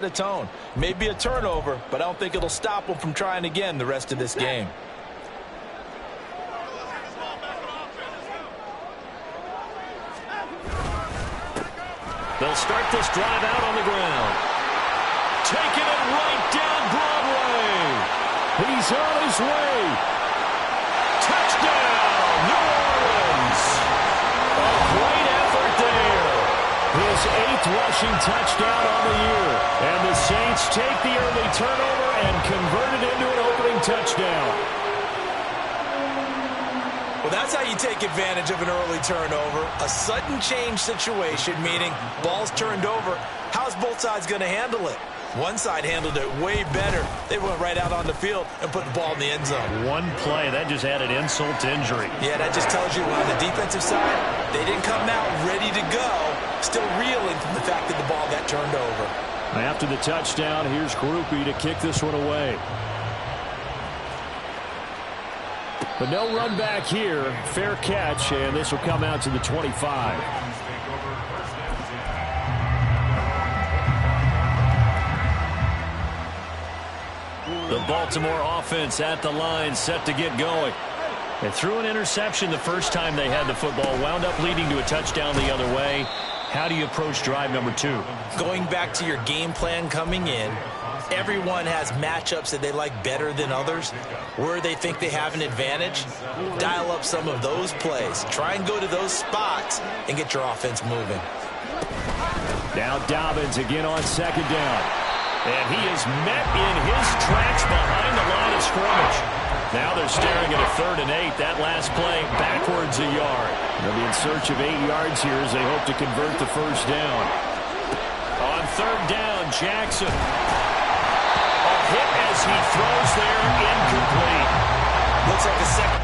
The tone. Maybe a turnover, but I don't think it'll stop them from trying again the rest of this game. They'll start this drive out on the ground. Taking it right down Broadway. He's on his way. Touchdown, New Orleans. A great effort there. His 8th rushing touchdown on the year. And the Saints take the early turnover and convert it into an opening touchdown. Well, that's how you take advantage of an early turnover. A sudden change situation, meaning ball's turned over. How's both sides going to handle it? One side handled it way better. They went right out on the field and put the ball in the end zone. One play, that just added insult to injury. Yeah, that just tells you on the defensive side, they didn't come out ready to go, still reeling from the fact that the ball got turned over. After the touchdown, here's Grupe to kick this one away. But no run back here. Fair catch, and this will come out to the 25. The Baltimore offense at the line, set to get going. They threw an interception the first time they had the football, wound up leading to a touchdown the other way. How do you approach drive number 2? Going back to your game plan coming in, everyone has matchups that they like better than others. Where they think they have an advantage, dial up some of those plays. Try and go to those spots and get your offense moving. Now Dobbins again on second down. And he is met in his tracks behind the line of scrimmage. Now they're staring at a 3rd and 8. That last play backwards a yard. They'll be in search of 8 yards here as they hope to convert the first down. On 3rd down, Jackson. A hit as he throws there, incomplete. Looks like a second.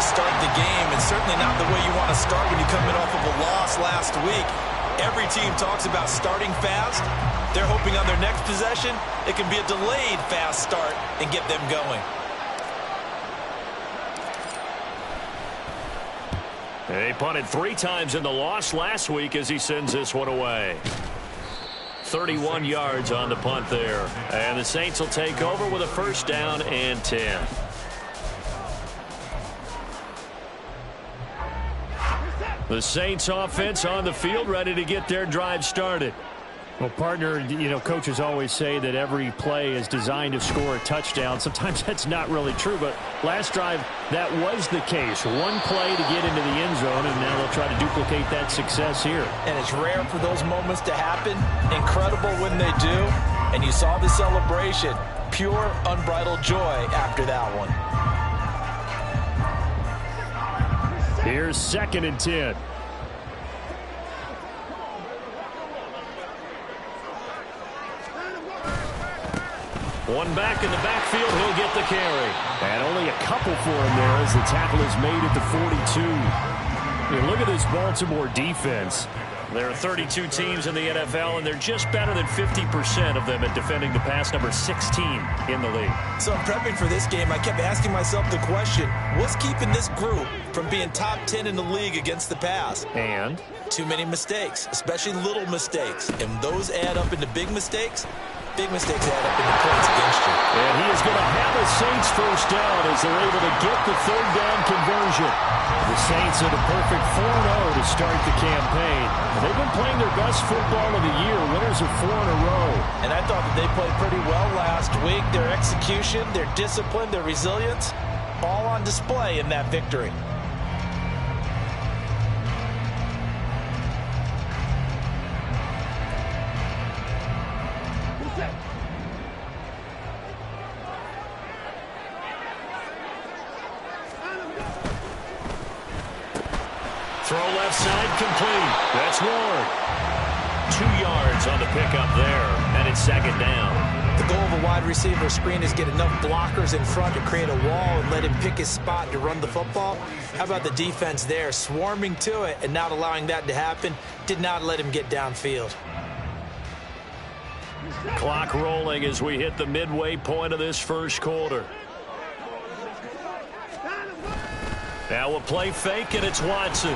to start the game, and certainly not the way you want to start when you come in off of a loss last week. Every team talks about starting fast. They're hoping on their next possession, it can be a delayed fast start and get them going. He punted 3 times in the loss last week as he sends this one away. 31 yards on the punt there. And the Saints will take over with a first down and 10. The Saints offense on the field, ready to get their drive started. Well, partner, coaches always say that every play is designed to score a touchdown. Sometimes that's not really true, but last drive, that was the case. One play to get into the end zone, and now they'll try to duplicate that success here. And it's rare for those moments to happen. Incredible when they do. And you saw the celebration. Pure, unbridled joy after that one. Here's 2nd and 10. One back in the backfield, he'll get the carry. And only a couple for him there as the tackle is made at the 42. Look at this Baltimore defense. There are 32 teams in the NFL, and they're just better than 50% of them at defending the pass, number 16 in the league. So I'm prepping for this game. I kept asking myself the question, what's keeping this group from being top 10 in the league against the pass? And? Too many mistakes, especially little mistakes. And those add up into big mistakes. Big mistakes add up into points against you. And he is going to have a Saints first down as they're able to get the 3rd down conversion. The Saints are the perfect 4-0 to start the campaign. They've been playing their best football of the year, winners of 4 in a row. And I thought that they played pretty well last week. Their execution, their discipline, their resilience, all on display in that victory. Throw left side complete. That's Ward. 2 yards on the pickup there, and it's 2nd down. The goal of a wide receiver screen is get enough blockers in front to create a wall and let him pick his spot to run the football. How about the defense there, swarming to it and not allowing that to happen? Did not let him get downfield. Clock rolling as we hit the midway point of this first quarter. Now we'll play fake, and it's Watson.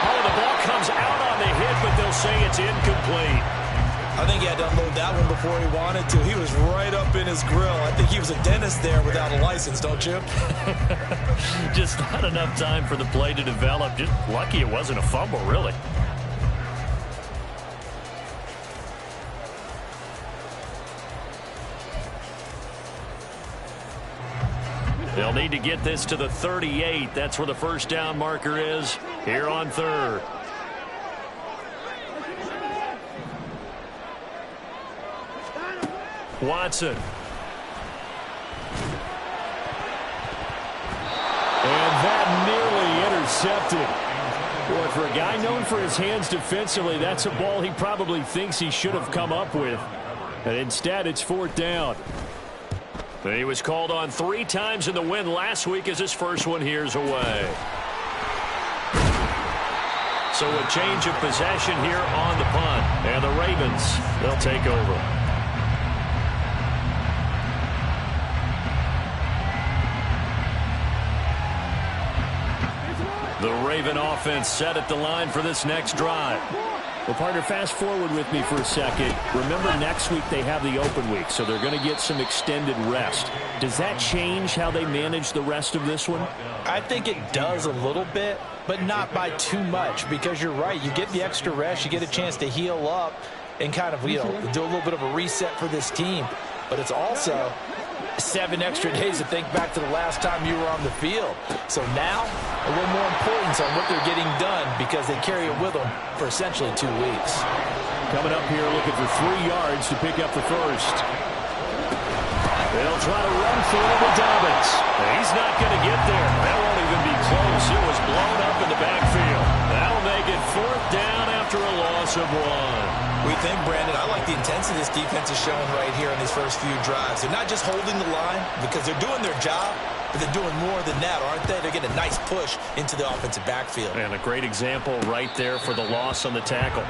Oh, the ball comes out on the hit, but they'll say it's incomplete. I think he had to unload that one before he wanted to. He was right up in his grill. I think he was a dentist there without a license, don't you? Just not enough time for the play to develop. Just lucky it wasn't a fumble, really. They'll need to get this to the 38. That's where the first down marker is here on 3rd. Watson. And that nearly intercepted. Boy, for a guy known for his hands defensively, that's a ball he probably thinks he should have come up with. And instead, it's 4th down. He was called on 3 times in the win last week as his first one here's away. So a change of possession here on the punt. And the Ravens, they'll take over. The Raven offense set at the line for this next drive. Well, partner, fast forward with me for a second. Remember, next week they have the open week, so they're going to get some extended rest. Does that change how they manage the rest of this one? I think it does a little bit, but not by too much, because you're right. You get the extra rest. You get a chance to heal up and kind of, do a little bit of a reset for this team. But it's also 7 extra days to think back to the last time you were on the field. So now, a little more importance on what they're getting done because they carry it with them for essentially 2 weeks. Coming up here looking for 3 yards to pick up the first. They'll try to run through with Dobbins. He's not going to get there. That won't even be close. It was blown up in the backfield. That'll make it 4th down after a loss of 1. We think, Brandon, I like the intensity this defense is showing right here in these first few drives. They're not just holding the line because they're doing their job, but they're doing more than that, aren't they? They're getting a nice push into the offensive backfield. And a great example right there for the loss on the tackle.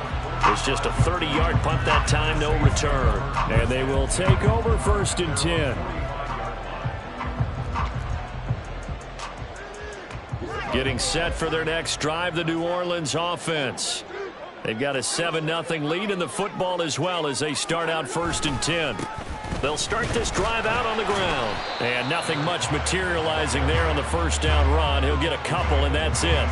It's just a 30-yard punt that time, no return. And they will take over 1st and 10. Getting set for their next drive, the New Orleans offense. They've got a 7-0 lead in the football as well as they start out 1st and 10. They'll start this drive out on the ground. And nothing much materializing there on the first down run. He'll get a couple, and that's it.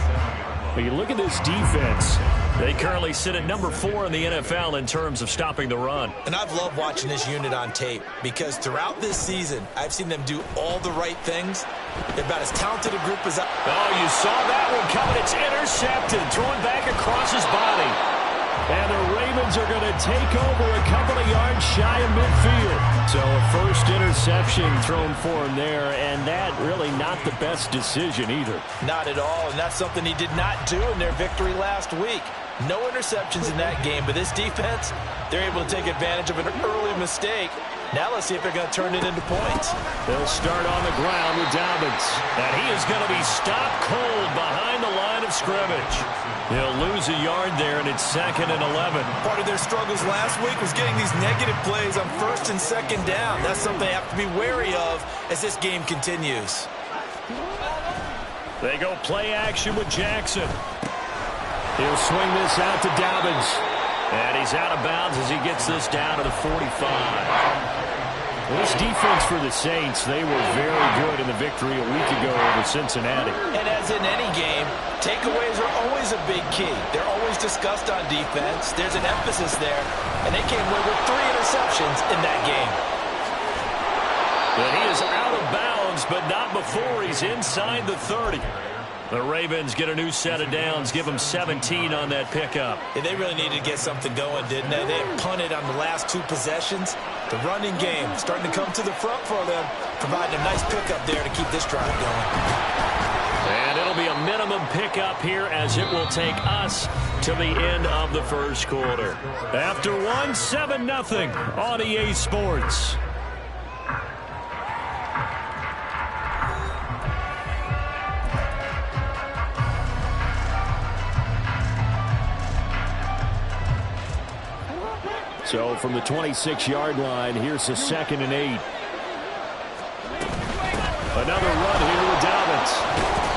But you look at this defense. They currently sit at number 4 in the NFL in terms of stopping the run. And I've loved watching this unit on tape because throughout this season, I've seen them do all the right things. They're about as talented a group as I... Oh, you saw that one coming. It's intercepted. Throwing back across his body. And the Ravens are going to take over a couple of yards shy of midfield. So a first interception thrown for him there, and that really not the best decision either. Not at all, and that's something he did not do in their victory last week. No interceptions in that game, but this defense, they're able to take advantage of an early mistake. Now let's see if they're going to turn it into points. They'll start on the ground with Dobbins. And he is going to be stopped cold behind the line of scrimmage. He'll lose a yard there, and it's 2nd and 11. Part of their struggles last week was getting these negative plays on 1st and 2nd down. That's something they have to be wary of as this game continues. They go play action with Jackson. He'll swing this out to Dobbins. And he's out of bounds as he gets this down to the 45. This defense for the Saints, they were very good in the victory a week ago over Cincinnati. And as in any game, takeaways are always a big key. They're always discussed on defense. There's an emphasis there. And they came away with 3 interceptions in that game. But he is out of bounds, but not before he's inside the 30. The Ravens get a new set of downs, give them 17 on that pickup. Yeah, they really needed to get something going, didn't they? They had punted on the last 2 possessions. The running game starting to come to the front for them, providing a nice pickup there to keep this drive going. And it'll be a minimum pickup here as it will take us to the end of the first quarter. After 1, 7-0 on EA Sports. So from the 26-yard line, here's a 2nd and 8. Another run here with Dobbins.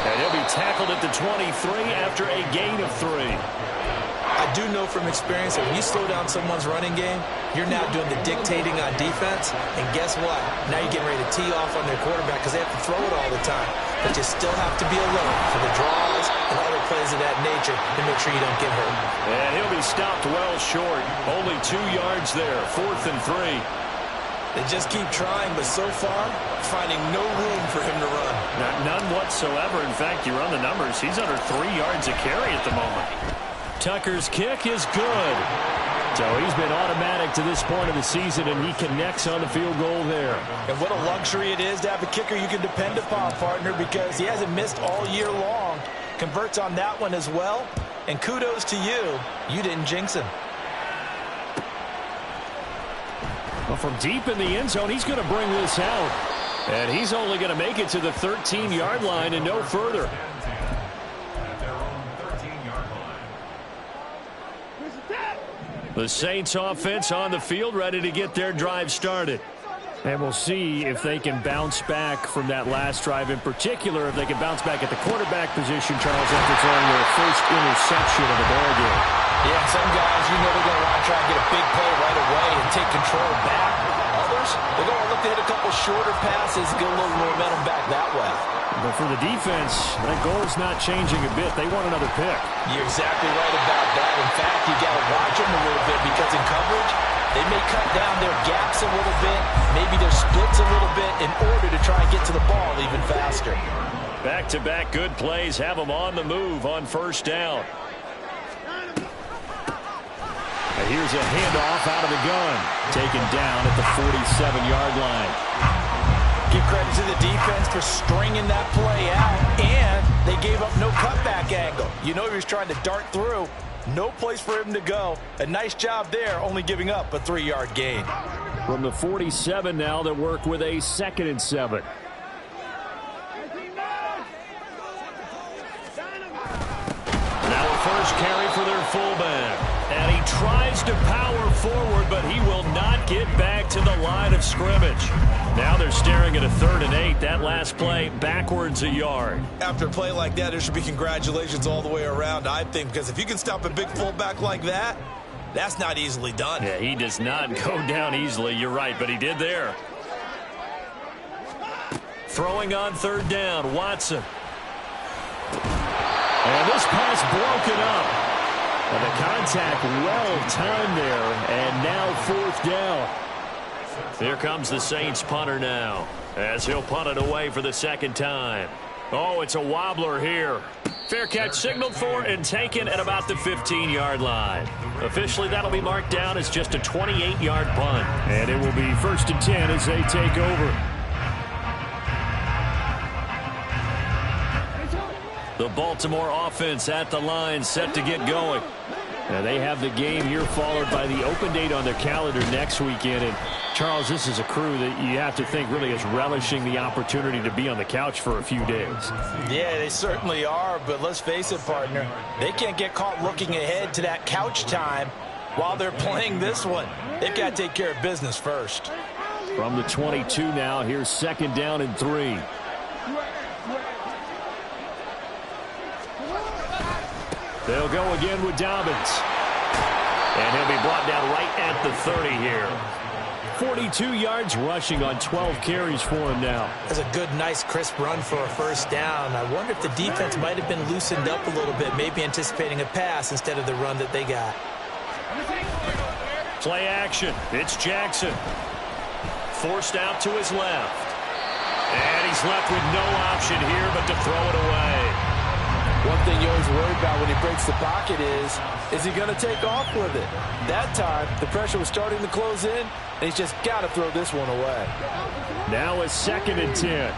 And he'll be tackled at the 23 after a gain of 3. I do know from experience that when you slow down someone's running game, you're now doing the dictating on defense. And guess what? Now you're getting ready to tee off on their quarterback because they have to throw it all the time. But you still have to be alert for the draws and other plays of that nature to make sure you don't get hurt. And he'll be stopped well short. Only 2 yards there. 4th and 3. They just keep trying, but so far, finding no room for him to run. None whatsoever. In fact, you run the numbers. He's under 3 yards a carry at the moment. Tucker's kick is good. So he's been automatic to this point of the season, and he connects on the field goal there. And what a luxury it is to have a kicker you can depend upon, partner, because he hasn't missed all year long. Converts on that one as well. And kudos to you. You didn't jinx him. Well, from deep in the end zone, he's going to bring this out. And he's only going to make it to the 13-yard line and no further. The Saints offense on the field, ready to get their drive started. And we'll see if they can bounce back from that last drive, in particular, if they can bounce back at the quarterback position, Charles, after throwing their first interception of the ball game. Yeah, some guys, you know they're going to want to try and get a big play right away and take control back. Others, they're going to look to hit a couple shorter passes, get a little momentum back that way. But for the defense, that goal is not changing a bit. They want another pick. You're exactly right about that. In fact, you got to watch them a little bit because in coverage, they may cut down their gaps a little bit, maybe their splits a little bit in order to try and get to the ball even faster. Back-to-back good plays have them on the move on first down. And here's a handoff out of the gun. Taken down at the 47-yard line. Give credit to the defense for stringing that play out, and they gave up no cutback angle. You know he was trying to dart through. No place for him to go. A nice job there, only giving up a 3-yard gain. From the 47 now, they work with a 2nd and 7. first carry for their fullback. And he tries to power forward, but he will not get back to the line of scrimmage. Now they're staring at a 3rd and 8. That last play backwards a yard. After a play like that, there should be congratulations all the way around, I think, because if you can stop a big fullback like that, that's not easily done. Yeah, he does not go down easily. You're right, but he did there. Throwing on 3rd down, Watson. And this pass broken up. And the contact well-timed there, and now 4th down. Here comes the Saints punter now, as he'll punt it away for the 2nd time. Oh, it's a wobbler here. Fair catch signaled for and taken at about the 15-yard line. Officially, that'll be marked down as just a 28-yard punt. And it will be 1st and 10 as they take over. The Baltimore offense at the line, set to get going. Now they have the game here followed by the open date on their calendar next weekend. And Charles, this is a crew that you have to think really is relishing the opportunity to be on the couch for a few days. Yeah, they certainly are, but let's face it, partner, they can't get caught looking ahead to that couch time while they're playing this one. They've got to take care of business first. From the 22 now, here's 2nd down and 3. They'll go again with Dobbins. And he'll be brought down right at the 30 here. 42 yards rushing on 12 carries for him now. That's a good, nice, crisp run for a 1st down. I wonder if the defense might have been loosened up a little bit, maybe anticipating a pass instead of the run that they got. Play action. It's Jackson. Forced out to his left. And he's left with no option here but to throw it away. One thing you always worry about when he breaks the pocket is he going to take off with it? That time, the pressure was starting to close in, and he's just got to throw this one away. Now a 2nd and 10.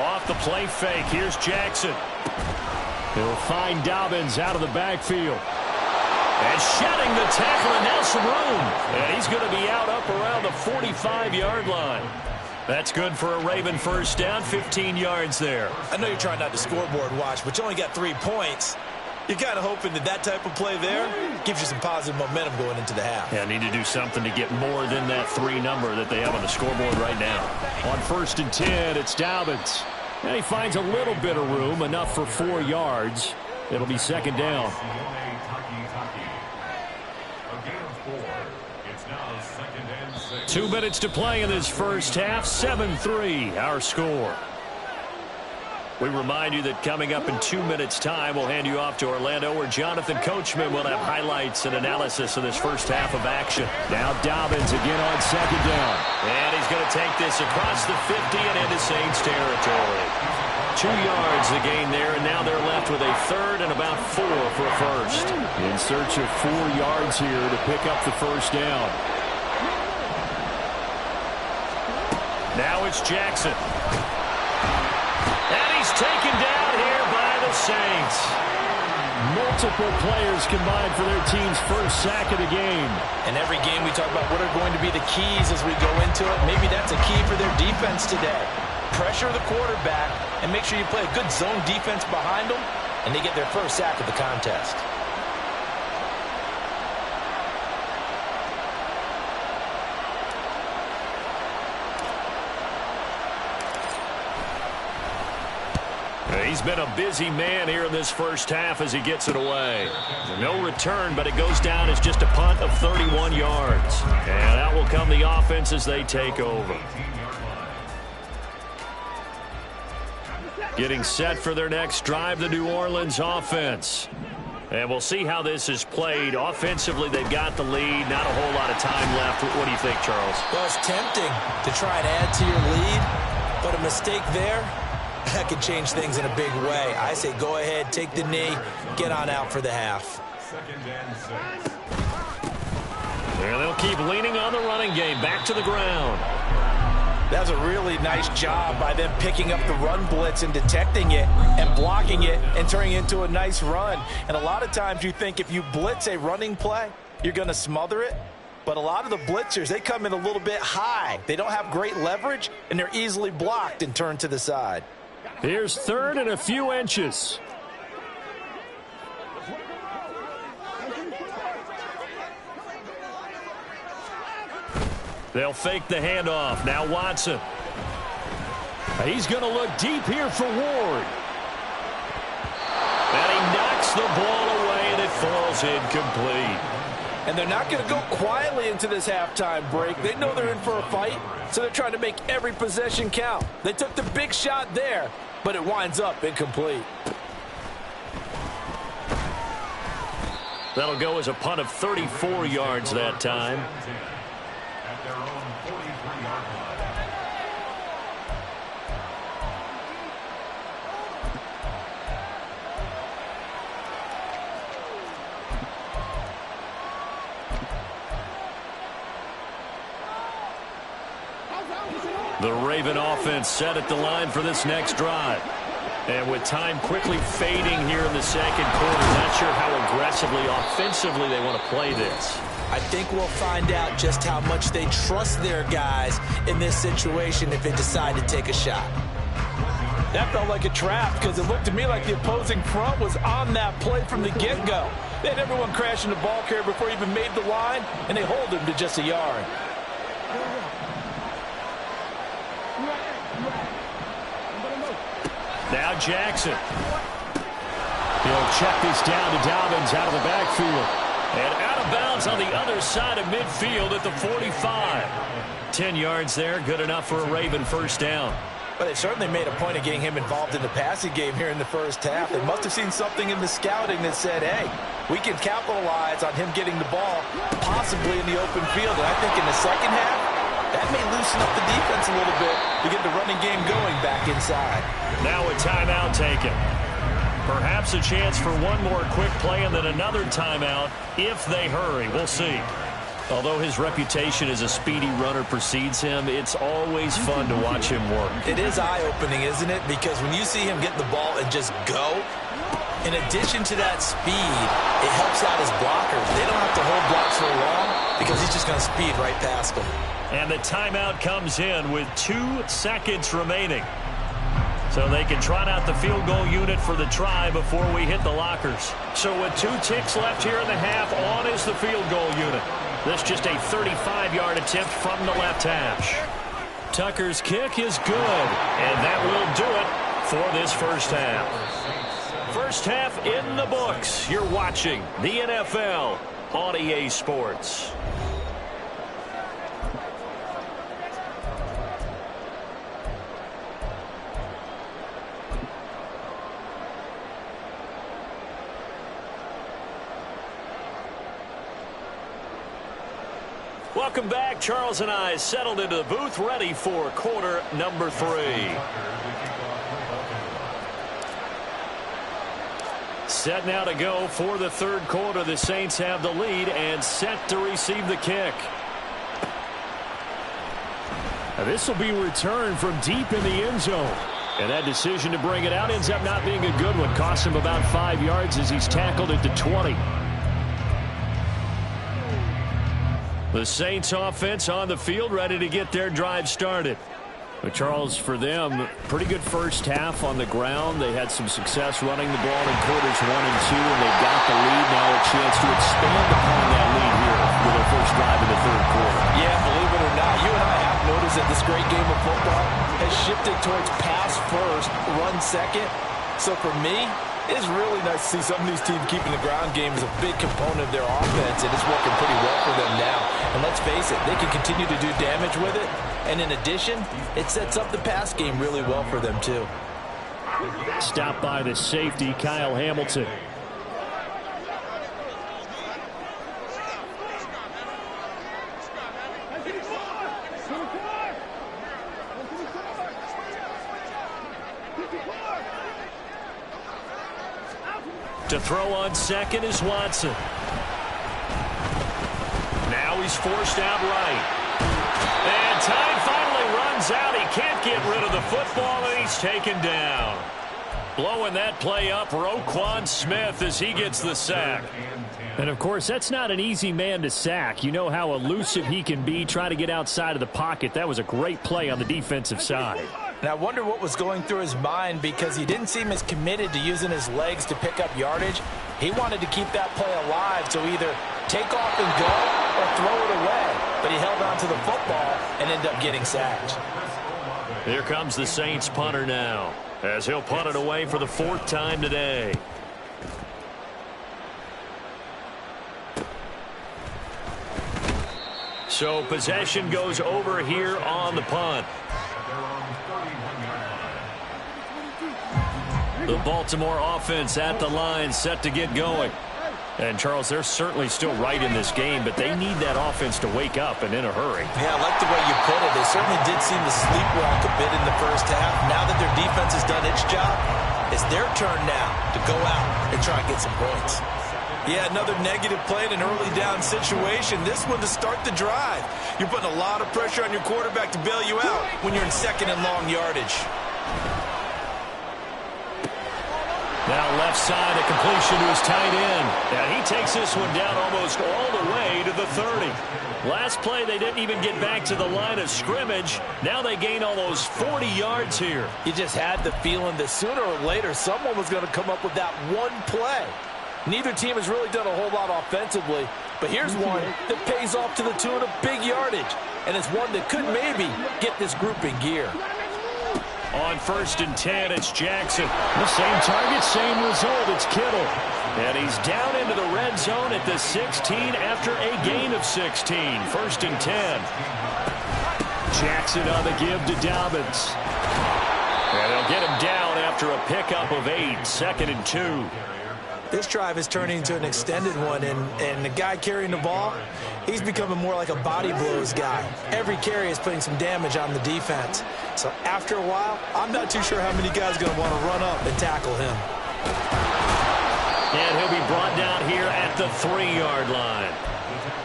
Off the play fake, here's Jackson. He'll find Dobbins out of the backfield. And shedding the tackle, and now some room. And he's going to be out up around the 45-yard line. That's good for a Raven 1st down, 15 yards there. I know you're trying not to scoreboard watch, but you only got 3 points. You're kind of hoping that type of play there gives you some positive momentum going into the half. Yeah, need to do something to get more than that 3 number that they have on the scoreboard right now. On 1st and 10, it's Dobbins. And he finds a little bit of room, enough for 4 yards. It'll be 2nd down. 2 minutes to play in this first half. 7-3, our score. We remind you that coming up in 2 minutes' time, we'll hand you off to Orlando, where Jonathan Coachman will have highlights and analysis of this first half of action. Now Dobbins again on 2nd down. And he's going to take this across the 50 and into Saints territory. 2 yards the gain there, and now they're left with a 3rd and about 4 for a 1st. In search of 4 yards here to pick up the 1st down. Now it's Jackson. And he's taken down here by the Saints. Multiple players combined for their team's 1st sack of the game. In every game we talk about what are going to be the keys as we go into it. Maybe that's a key for their defense today. Pressure the quarterback and make sure you play a good zone defense behind them, and they get their 1st sack of the contest. He's been a busy man here in this first half as he gets it away. No return, but it goes down as just a punt of 31 yards. And out will come the offense as they take over. Getting set for their next drive, the New Orleans offense. And we'll see how this is played. Offensively, they've got the lead. Not a whole lot of time left. What do you think, Charles? Well, it's tempting to try and add to your lead, but a mistake there, that could change things in a big way. I say go ahead, take the knee, get on out for the half. There they'll keep leaning on the running game. Back to the ground. That was a really nice job by them picking up the run blitz and detecting it and blocking it and turning it into a nice run. And a lot of times you think if you blitz a running play, you're going to smother it. But a lot of the blitzers, they come in a little bit high. They don't have great leverage, and they're easily blocked and turned to the side. Here's third and a few inches. They'll fake the handoff. Now Watson. He's going to look deep here for Ward. And he knocks the ball away, and it falls incomplete. And they're not going to go quietly into this halftime break. They know they're in for a fight, so they're trying to make every possession count. They took the big shot there, but it winds up incomplete. That'll go as a punt of 34 yards that time. The Raven offense set at the line for this next drive. And with time quickly fading here in the second quarter, not sure how aggressively, offensively they want to play this. I think we'll find out just how much they trust their guys in this situation if they decide to take a shot. That felt like a trap because it looked to me like the opposing front was on that play from the get-go. They had everyone crashing the ball carrier before he even made the line, and they hold him to just a yard. Now Jackson. He'll check this down to Dobbins out of the backfield. And out of bounds on the other side of midfield at the 45. 10 yards there, good enough for a Raven first down. But they certainly made a point of getting him involved in the passing game here in the first half. They must have seen something in the scouting that said, hey, we can capitalize on him getting the ball, possibly in the open field. And I think in the second half, that may loosen up the defense a little bit to get the running game going back inside. Now a timeout taken. Perhaps a chance for one more quick play and then another timeout if they hurry. We'll see. Although his reputation as a speedy runner precedes him, it's always fun to watch him work. It is eye-opening, isn't it? Because when you see him get the ball and just go, in addition to that speed, it helps out his blockers. They don't have to hold blocks for long because he's just going to speed right past them. And the timeout comes in with 2 seconds remaining. So they can trot out the field goal unit for the try before we hit the lockers. So with 2 ticks left here in the half, on is the field goal unit. This just a 35-yard attempt from the left hash. Tucker's kick is good, and that will do it for this first half. First half in the books. You're watching the NFL on EA Sports. Welcome back. Charles and I settled into the booth, ready for quarter number 3. Set now to go for the third quarter. The Saints have the lead and set to receive the kick. Now this will be returned from deep in the end zone. And that decision to bring it out ends up not being a good one. Cost him about 5 yards as he's tackled at the 20. The Saints offense on the field, ready to get their drive started. But Charles, for them, pretty good first half on the ground. They had some success running the ball in quarters 1 and 2, and they've got the lead. Now a chance to expand upon that lead here with their first drive in the third quarter. Yeah, believe it or not, you and I have noticed that this great game of football has shifted towards pass first, run second. So for me, it's really nice to see some of these teams keeping the ground game as a big component of their offense, and it's working pretty well for them now. And let's face it, they can continue to do damage with it. And in addition, it sets up the pass game really well for them, too. Stopped by the safety, Kyle Hamilton. To throw on second is Watson. Now he's forced out right. And time finally runs out. He can't get rid of the football, and he's taken down. Blowing that play up, Roquan Smith, as he gets the sack. And, of course, that's not an easy man to sack. You know how elusive he can be, try to get outside of the pocket. That was a great play on the defensive side. And I wonder what was going through his mind, because he didn't seem as committed to using his legs to pick up yardage. He wanted to keep that play alive, so either take off and go or throw it away. But he held on to the football and ended up getting sacked. Here comes the Saints punter now, as he'll punt it away for the 4th time today. So possession goes over here on the punt. The Baltimore offense at the line, set to get going. And, Charles, they're certainly still right in this game, but they need that offense to wake up and in a hurry. Yeah, I like the way you put it. They certainly did seem to sleepwalk a bit in the first half. Now that their defense has done its job, it's their turn now to go out and try and get some points. Yeah, another negative play in an early down situation. This one to start the drive. You're putting a lot of pressure on your quarterback to bail you out when you're in 2nd and long yardage. Now left side, a completion to his tight end. And he takes this one down almost all the way to the 30. Last play, they didn't even get back to the line of scrimmage. Now they gain almost 40 yards here. You just had the feeling that sooner or later someone was going to come up with that one play. Neither team has really done a whole lot offensively, but here's one that pays off to the tune of big yardage, and it's one that could maybe get this group in gear. On 1st and 10, it's Jackson. The same target, same result. It's Kittle. And he's down into the red zone at the 16 after a gain of 16. 1st and 10. Jackson on the give to Dobbins. And they'll get him down after a pickup of 8. 2nd and 2. This drive is turning into an extended one, and the guy carrying the ball, he's becoming more like a body blows guy. Every carry is putting some damage on the defense. So after a while, I'm not too sure how many guys are going to want to run up and tackle him. And he'll be brought down here at the 3-yard line.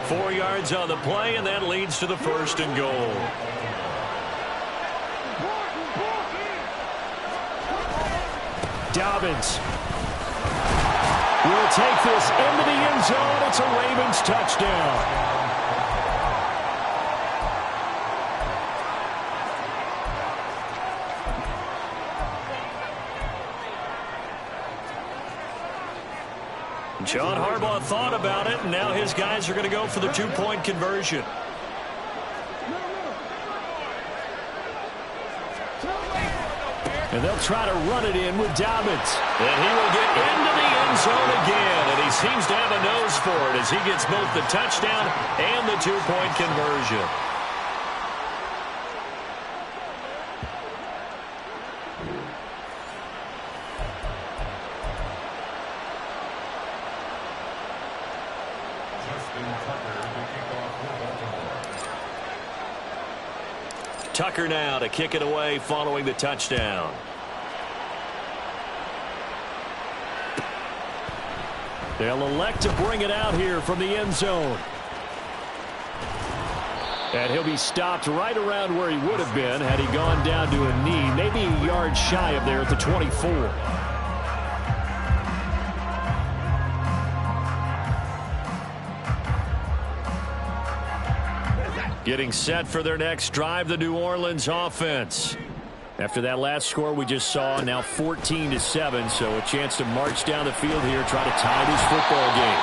4 yards on the play, and that leads to the 1st and goal. Dobbins will take this into the end zone. It's a Ravens touchdown. John Harbaugh thought about it, and now his guys are going to go for the 2-point conversion. And they'll try to run it in with Dobbins. And he will get into the end zone again, and he seems to have a nose for it as he gets both the touchdown and the 2-point conversion. Tucker now to kick it away following the touchdown. They'll elect to bring it out here from the end zone. And he'll be stopped right around where he would have been had he gone down to a knee, maybe a yard shy of there at the 24. Getting set for their next drive, the New Orleans offense. After that last score we just saw, now 14-7, so a chance to march down the field here, try to tie this football game.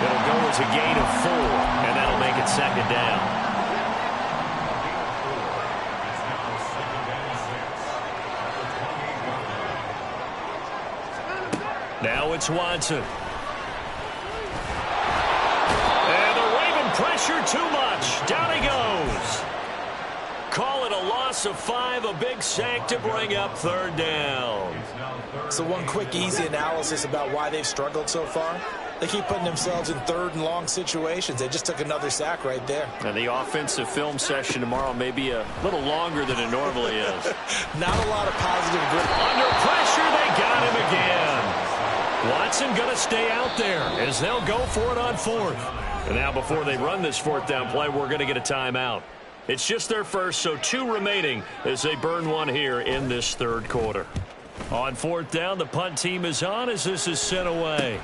It'll go as a gain of 4, and that'll make it 2nd down. Now it's Watson. And the Raven pressure too much. Down he goes. Call it a loss of 5, a big sack to bring up 3rd down. So one quick, easy analysis about why they've struggled so far. They keep putting themselves in 3rd and long situations. They just took another sack right there. And the offensive film session tomorrow may be a little longer than it normally is. Not a lot of positive grip. Under pressure, they got him again. Watson going to stay out there as they'll go for it on 4th. And now before they run this 4th down play, we're going to get a timeout. It's just their first, so 2 remaining as they burn one here in this 3rd quarter. On 4th down, the punt team is on as this is sent away.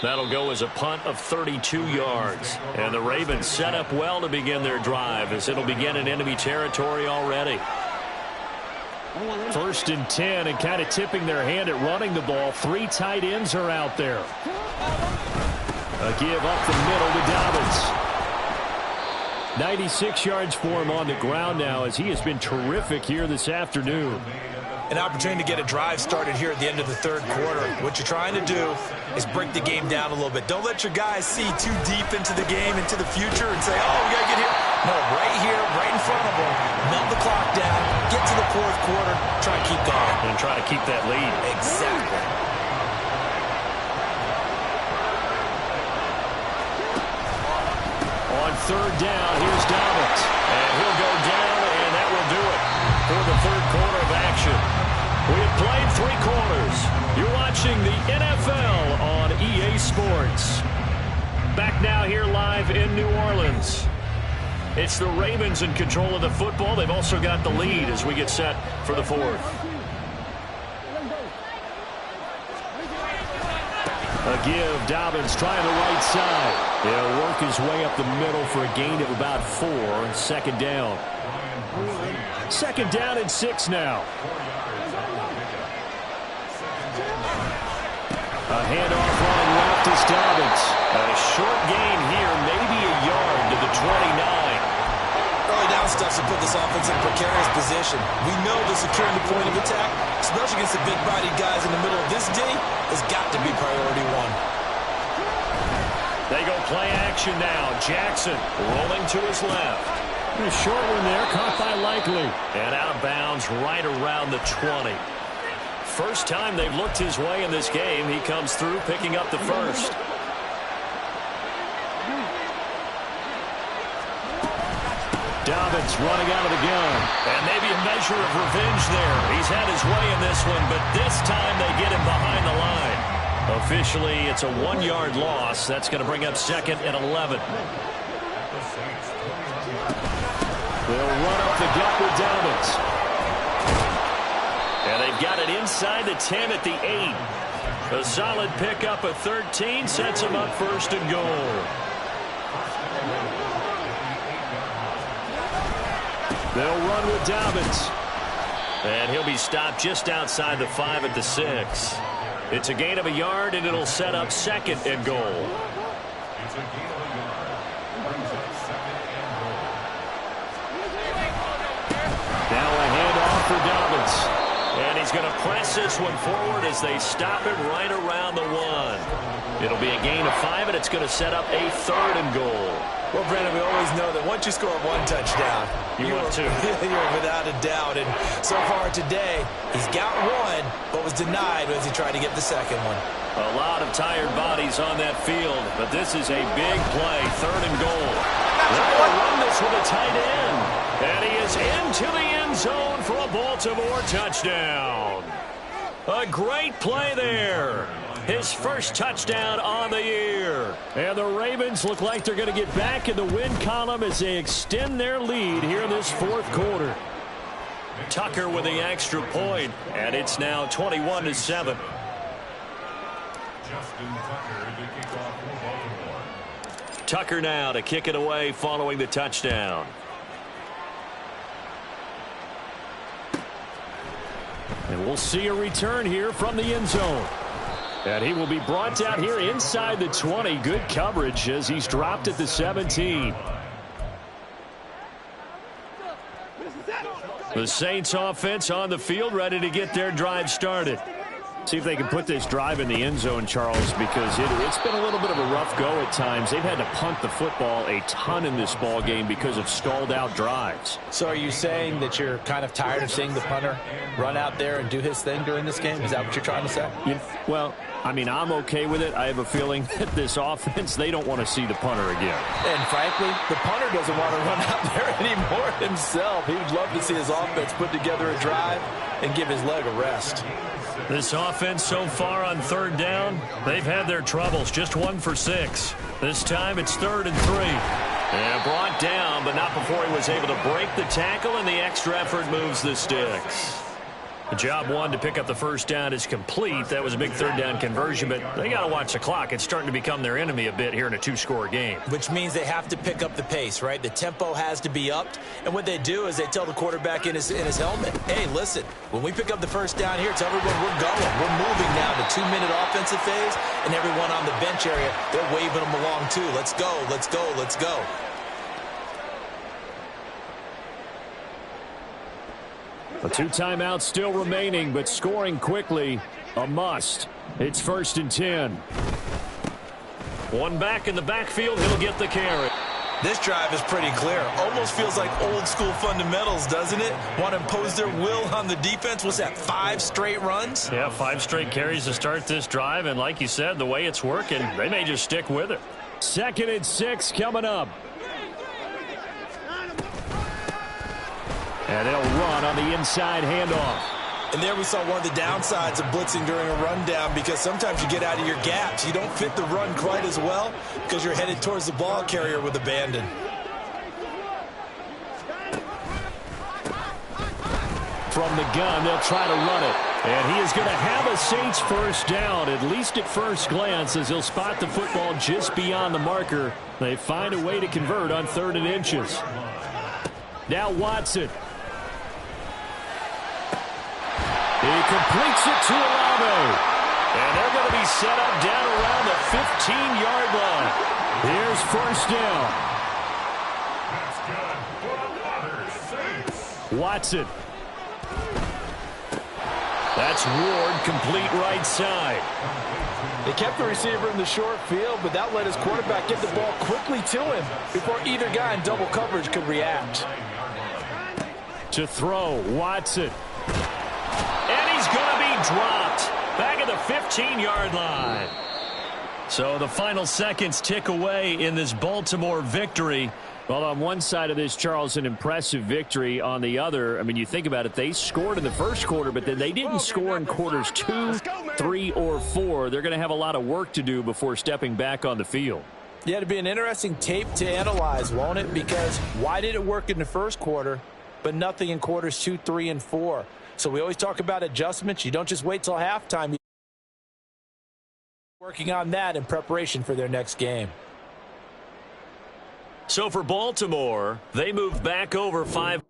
That'll go as a punt of 32 yards. And the Ravens set up well to begin their drive as it'll begin in enemy territory already. 1st and 10, and kind of tipping their hand at running the ball. 3 tight ends are out there. A give up the middle to Dobbins. 96 yards for him on the ground now as he has been terrific here this afternoon. An opportunity to get a drive started here at the end of the 3rd quarter. What you're trying to do is break the game down a little bit. Don't let your guys see too deep into the game, into the future, and say, oh, we got to get here. No, right here, right in front of them. Melt the clock down, get to the 4th quarter, try to keep going. And try to keep that lead. Exactly. On 3rd down, here's Dobbins. And he'll go down, and that will do it for the 3rd quarter of action. We have played 3 quarters. You're watching the NFL on EA Sports. Back now here live in New Orleans. It's the Ravens in control of the football. They've also got the lead as we get set for the 4th. A give, Dobbins trying the right side. He'll work his way up the middle for a gain of about 4. 2nd down. 2nd down and 6 now. A handoff running left is Dobbins. A short gain here, maybe a yard to the 29. Early down stuff to put this offense in a precarious position. We know the securing the point of attack, especially against the big-bodied guys in the middle of this D, has got to be priority 1. They go play action now. Jackson rolling to his left. A short one there, caught by Likely. And out of bounds right around the 20. First time they've looked his way in this game. He comes through picking up the first. Dobbins running out of the gun. And maybe a measure of revenge there. He's had his way in this one, but this time they get him behind the line. Officially, it's a 1-yard loss. That's going to bring up 2nd and 11. They'll run up the gut with Dobbins. And they've got it inside the 10 at the 8. A solid pickup of 13 sets them up 1st and goal. They'll run with Dobbins. And he'll be stopped just outside the 5 at the 6. It's a gain of a yard, and it'll set up 2nd and goal. Now a handoff for Dobbins. And he's going to press this one forward as they stop him right around the 1. It'll be a gain of 5, and it's going to set up a 3rd and goal. Well, Brandon, we always know that once you score 1 touchdown, you're without a doubt. And so far today, he's got 1, but was denied as he tried to get the 2nd one. A lot of tired bodies on that field, but this is a big play, 3rd and goal. They'll run this with a tight end. And he is into the end zone for a Baltimore touchdown. A great play there. His first touchdown on the year. And the Ravens look like they're going to get back in the win column as they extend their lead here in this 4th quarter. Tucker with the extra point, and it's now 21-7. Tucker now to kick it away following the touchdown. And we'll see a return here from the end zone. And he will be brought down here inside the 20. Good coverage as he's dropped at the 17. The Saints offense on the field ready to get their drive started. See if they can put this drive in the end zone, Charles, because it's been a little bit of a rough go at times. They've had to punt the football a ton in this ball game because of stalled out drives. So are you saying that you're kind of tired of seeing the punter run out there and do his thing during this game? Is that what you're trying to say? Well, I mean, I'm okay with it. I have a feeling that this offense, they don't want to see the punter again. And frankly, the punter doesn't want to run out there anymore himself. He would love to see his offense put together a drive and give his leg a rest. This offense so far on 3rd down, they've had their troubles. Just 1 for 6. This time it's 3rd and 3. And brought down, but not before he was able to break the tackle, and the extra effort moves the sticks. Job one to pick up the first down is complete. That was a big third down conversion, but they got to watch the clock. It's starting to become their enemy a bit here in a two-score game. Which means they have to pick up the pace, right? The tempo has to be upped. And what they do is they tell the quarterback in his helmet, hey, listen, when we pick up the first down here, tell everyone we're going. We're moving now to 2-minute offensive phase, and everyone on the bench area, they're waving them along too. Let's go, let's go, let's go. A 2 timeouts still remaining, but scoring quickly, a must. It's 1st and 10. One back in the backfield, he'll get the carry. This drive is pretty clear. Almost feels like old school fundamentals, doesn't it? Want to impose their will on the defense. What's that, 5 straight runs? Yeah, 5 straight carries to start this drive, and like you said, the way it's working, they may just stick with it. 2nd and 6 coming up. And they'll run on the inside handoff. And there we saw one of the downsides of blitzing during a rundown, because sometimes you get out of your gaps. You don't fit the run quite as well because you're headed towards the ball carrier with abandon. From the gun, they'll try to run it. And he is going to have a Saints first down, at least at first glance, as he'll spot the football just beyond the marker. They find a way to convert on 3rd and inches. Now Watson. He completes it to Olave. And they're going to be set up down around the 15-yard line. Here's first down. Watson. That's Ward, complete right side. They kept the receiver in the short field, but that let his quarterback get the ball quickly to him before either guy in double coverage could react. To throw, Watson. And he's going to be dropped back at the 15-yard line. So the final seconds tick away in this Baltimore victory. Well, on one side of this, Charles, an impressive victory. On the other, I mean, you think about it, they scored in the first quarter, but then they didn't score in quarters 2, 3, or 4. They're going to have a lot of work to do before stepping back on the field. Yeah, it'd be an interesting tape to analyze, won't it? Because why did it work in the first quarter, but nothing in quarters 2, 3, and 4? So we always talk about adjustments. You don't just wait till halftime. You're working on that in preparation for their next game. So for Baltimore, they move back over 5.